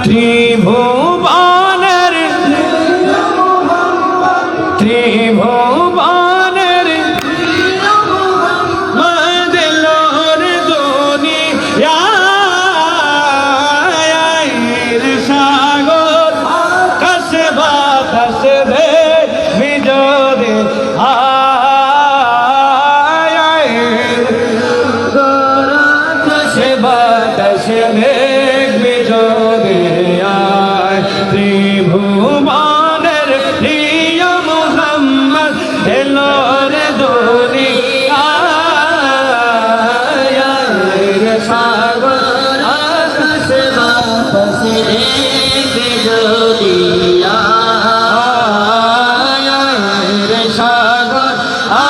ত্রিভুবনের ত্রিভুবনের মদলোর দুনিয়ার সাগর কাশে বাতাস রে বিজরে কাশে বাতাস রে বিজরে ত্রিভুবনের প্রিয় মুহাম্মদ এলো রে দুনিয়ার সাগর আকাশ বাতাস রে বিজরিয়ার সাগর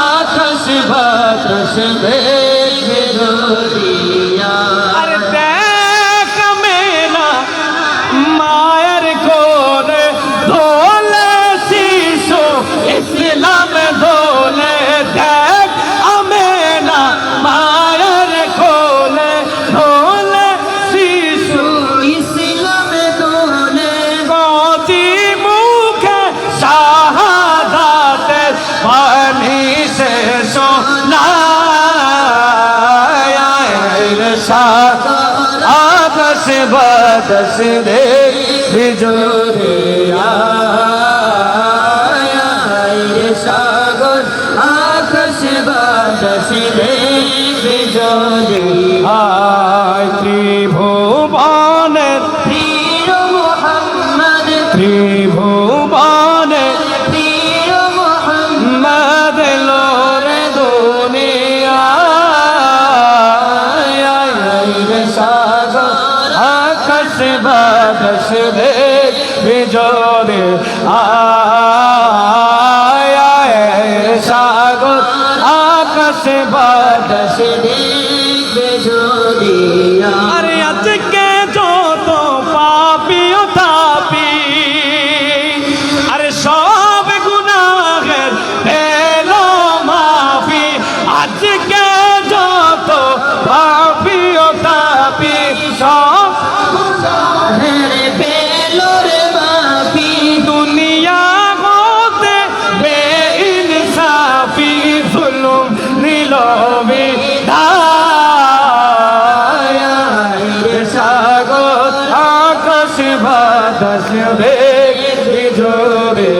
আকাশ বাতাস রে বিজরিয়া আরে দেখ মেলা মায়ের কোলে দোলে শিশু ইসলাম দোলে দেখ আমেনা মায়ের কোলে দোলে শিশু ইসলাম দোলে গতি মুখে শাহাদাতের পানি সে সোনায় সাগর আকাশ বাতাস রে বিজরে সাগর আকাশ বাতাস রে বিজরে ত্রিভুবনের প্রিয় মুহাম্মদ ত্রিভুবনের প্রিয় মুহাম্মদ এলো রে দুনিয়ায় সাগর আকাশ বাতাস রে বিজরে সাগর আকাশ বাতাস রে বিজরিয়া আরে আজকে যত পাপী ও তাপী আরে সব গুনাহের পেলো মাফি আজকে যত পাপী ও তাপী সব গুনাহের পেলো রে মাফি দুনিয়া হতে বেইনসাফি জুলুম নিল বিদায় সাগর আকাশ বাতাস রে বিজরে